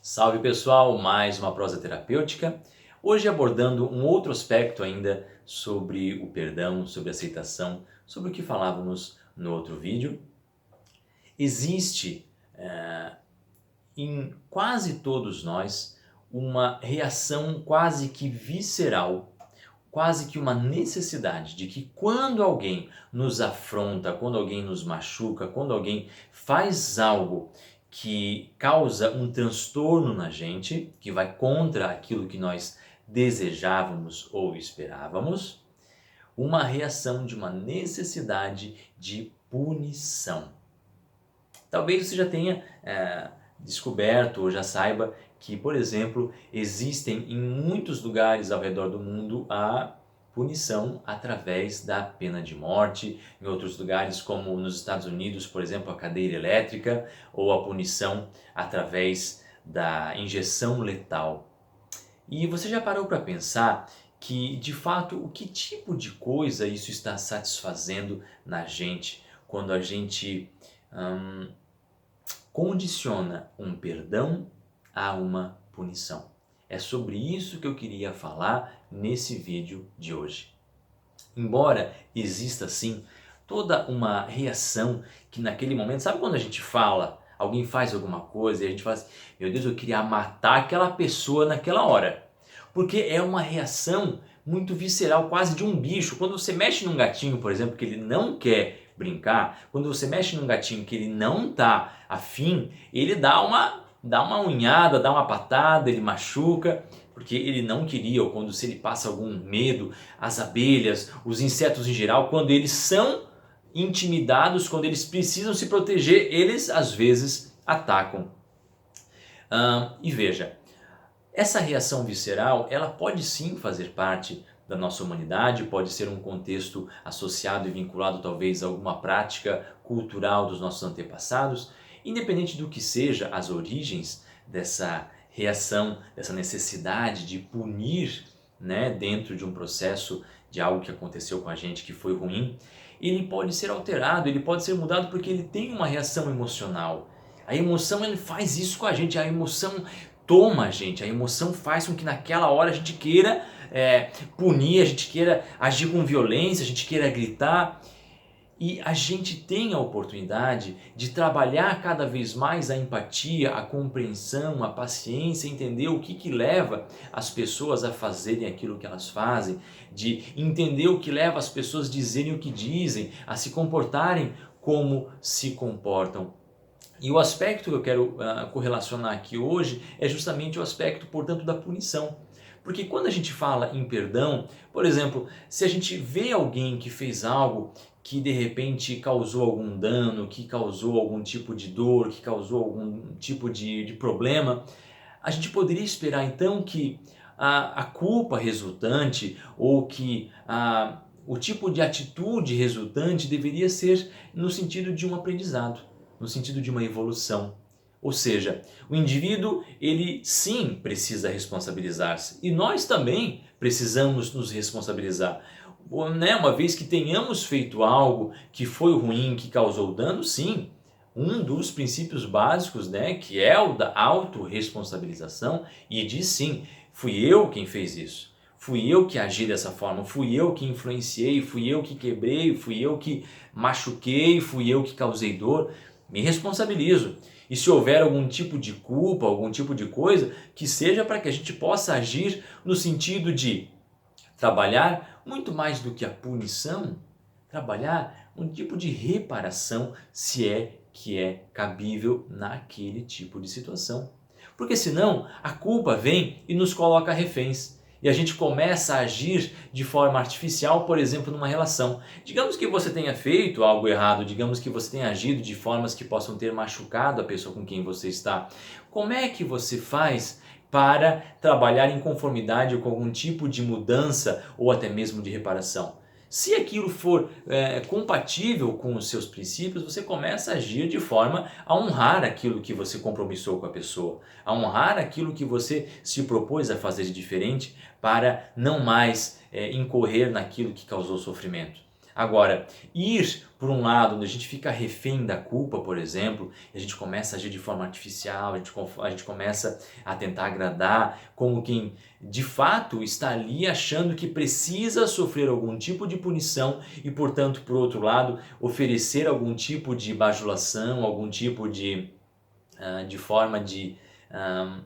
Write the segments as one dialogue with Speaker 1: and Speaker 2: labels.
Speaker 1: Salve pessoal, mais uma prosa terapêutica. Hoje abordando um outro aspecto ainda sobre o perdão, sobre a aceitação, sobre o que falávamos no outro vídeo. Existe em quase todos nós uma reação quase que visceral, quase que uma necessidade de que quando alguém nos afronta, quando alguém nos machuca, quando alguém faz algo que causa um transtorno na gente, que vai contra aquilo que nós desejávamos ou esperávamos, uma reação de uma necessidade de punição. Talvez você já tenha descoberto ou já saiba que, por exemplo, existem em muitos lugares ao redor do mundo a punição através da pena de morte, em outros lugares como nos Estados Unidos, por exemplo, a cadeira elétrica ou a punição através da injeção letal. E você já parou para pensar que, de fato, o que tipo de coisa isso está satisfazendo na gente quando a gente condiciona um perdão a uma punição? É sobre isso que eu queria falar nesse vídeo de hoje. Embora exista sim toda uma reação que naquele momento, sabe quando a gente fala, alguém faz alguma coisa e a gente fala assim, meu Deus, eu queria matar aquela pessoa naquela hora. Porque é uma reação muito visceral, quase de um bicho. Quando você mexe num gatinho, por exemplo, que ele não quer brincar, quando você mexe num gatinho que ele não tá afim, ele dá uma unhada, dá uma patada, ele machuca, porque ele não queria, ou quando se ele passa algum medo, as abelhas, os insetos em geral, quando eles são intimidados, quando eles precisam se proteger, eles às vezes atacam. E veja, essa reação visceral, ela pode sim fazer parte da nossa humanidade, pode ser um contexto associado e vinculado talvez a alguma prática cultural dos nossos antepassados. Independente do que seja as origens dessa reação, dessa necessidade de punir, né, dentro de um processo de algo que aconteceu com a gente que foi ruim, ele pode ser alterado, ele pode ser mudado porque ele tem uma reação emocional. A emoção, ele faz isso com a gente, a emoção toma a gente, a emoção faz com que naquela hora a gente queira punir, a gente queira agir com violência, a gente queira gritar. E a gente tem a oportunidade de trabalhar cada vez mais a empatia, a compreensão, a paciência, entender o que leva as pessoas a fazerem aquilo que elas fazem, de entender o que leva as pessoas a dizerem o que dizem, a se comportarem como se comportam. E o aspecto que eu quero correlacionar aqui hoje é justamente o aspecto, portanto, da punição. Porque quando a gente fala em perdão, por exemplo, se a gente vê alguém que fez algo que de repente causou algum dano, que causou algum tipo de dor, que causou algum tipo de problema, a gente poderia esperar então que a culpa resultante ou que o tipo de atitude resultante deveria ser no sentido de um aprendizado, no sentido de uma evolução. Ou seja, o indivíduo, ele sim precisa responsabilizar-se e nós também precisamos nos responsabilizar. Uma vez que tenhamos feito algo que foi ruim, que causou dano, sim, um dos princípios básicos, que é o da autorresponsabilização, e diz sim, fui eu quem fez isso. Fui eu que agi dessa forma, fui eu que influenciei, fui eu que quebrei, fui eu que machuquei, fui eu que causei dor. Me responsabilizo. E se houver algum tipo de culpa, algum tipo de coisa, que seja para que a gente possa agir no sentido de trabalhar muito mais do que a punição, trabalhar um tipo de reparação, se é que é cabível naquele tipo de situação. Porque senão a culpa vem e nos coloca reféns. E a gente começa a agir de forma artificial, por exemplo, numa relação. Digamos que você tenha feito algo errado, digamos que você tenha agido de formas que possam ter machucado a pessoa com quem você está. Como é que você faz para trabalhar em conformidade com algum tipo de mudança ou até mesmo de reparação? Se aquilo for compatível com os seus princípios, você começa a agir de forma a honrar aquilo que você compromissou com a pessoa, a honrar aquilo que você se propôs a fazer de diferente para não mais incorrer naquilo que causou sofrimento. Agora, ir por um lado onde a gente fica refém da culpa, por exemplo, e a gente começa a agir de forma artificial, a gente começa a tentar agradar como quem de fato está ali achando que precisa sofrer algum tipo de punição e, portanto, por outro lado, oferecer algum tipo de bajulação, algum tipo de forma de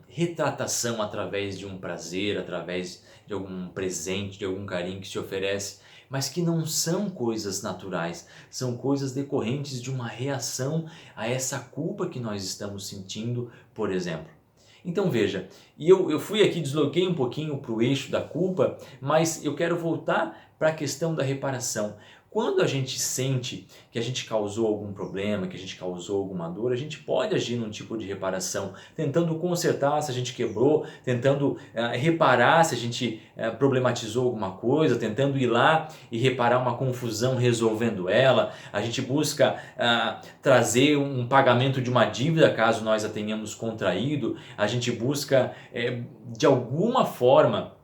Speaker 1: retratação através de um prazer, através de algum presente, de algum carinho que se oferece, mas que não são coisas naturais, são coisas decorrentes de uma reação a essa culpa que nós estamos sentindo, por exemplo. Então veja, e eu fui aqui, desloquei um pouquinho para o eixo da culpa, mas eu quero voltar para a questão da reparação. Quando a gente sente que a gente causou algum problema, que a gente causou alguma dor, a gente pode agir num tipo de reparação, tentando consertar se a gente quebrou, tentando reparar se a gente problematizou alguma coisa, tentando ir lá e reparar uma confusão resolvendo ela. A gente busca trazer um pagamento de uma dívida caso nós a tenhamos contraído, a gente busca de alguma forma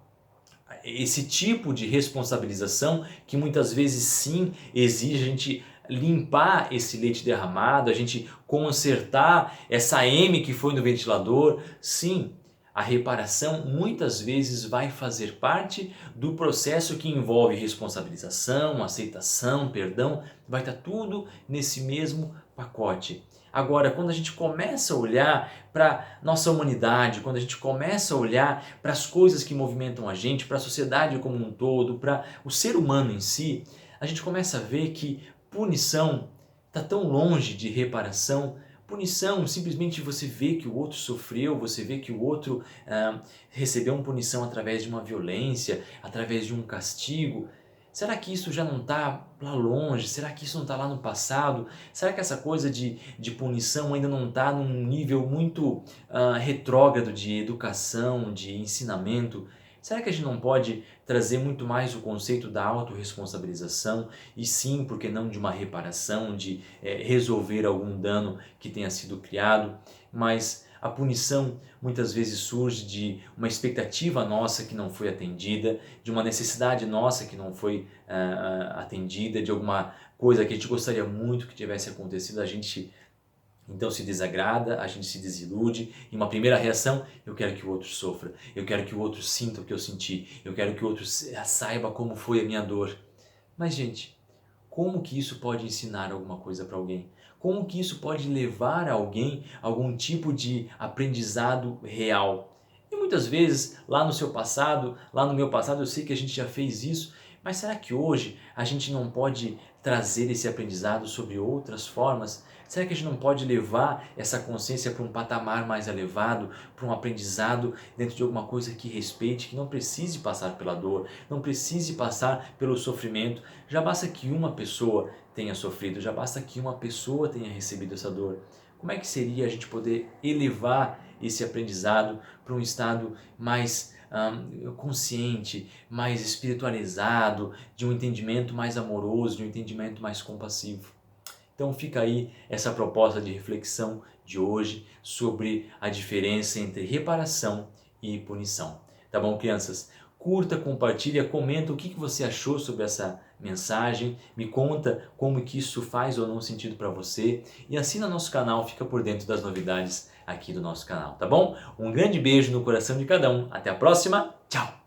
Speaker 1: esse tipo de responsabilização que muitas vezes sim exige a gente limpar esse leite derramado, a gente consertar essa M que foi no ventilador. Sim, a reparação muitas vezes vai fazer parte do processo que envolve responsabilização, aceitação, perdão, vai estar tudo nesse mesmo pacote. Agora, quando a gente começa a olhar para nossa humanidade, quando a gente começa a olhar para as coisas que movimentam a gente, para a sociedade como um todo, para o ser humano em si, a gente começa a ver que punição está tão longe de reparação. Punição, simplesmente você vê que o outro sofreu, você vê que o outro recebeu uma punição através de uma violência, através de um castigo. Será que isso já não está lá longe? Será que isso não está lá no passado? Será que essa coisa de punição ainda não está num nível muito retrógrado de educação, de ensinamento? Será que a gente não pode trazer muito mais o conceito da autorresponsabilização e sim, por que não, de uma reparação, de resolver algum dano que tenha sido criado? Mas a punição muitas vezes surge de uma expectativa nossa que não foi atendida, de uma necessidade nossa que não foi atendida, de alguma coisa que a gente gostaria muito que tivesse acontecido, a gente então se desagrada, a gente se desilude e uma primeira reação, eu quero que o outro sofra, eu quero que o outro sinta o que eu senti, eu quero que o outro saiba como foi a minha dor. Mas gente, como que isso pode ensinar alguma coisa para alguém? Como que isso pode levar a alguém a algum tipo de aprendizado real? E muitas vezes, lá no seu passado, lá no meu passado, eu sei que a gente já fez isso, mas será que hoje a gente não pode trazer esse aprendizado sobre outras formas? Será que a gente não pode levar essa consciência para um patamar mais elevado, para um aprendizado dentro de alguma coisa que respeite, que não precise passar pela dor, não precise passar pelo sofrimento? Já basta que uma pessoa tenha sofrido, já basta que uma pessoa tenha recebido essa dor. Como é que seria a gente poder elevar esse aprendizado para um estado mais consciente, mais espiritualizado, de um entendimento mais amoroso, de um entendimento mais compassivo? Então fica aí essa proposta de reflexão de hoje sobre a diferença entre reparação e punição. Tá bom, crianças? Curta, compartilha, comenta o que você achou sobre essa mensagem, me conta como que isso faz ou não sentido para você e assina nosso canal, fica por dentro das novidades aqui do nosso canal, tá bom? Um grande beijo no coração de cada um, até a próxima, tchau!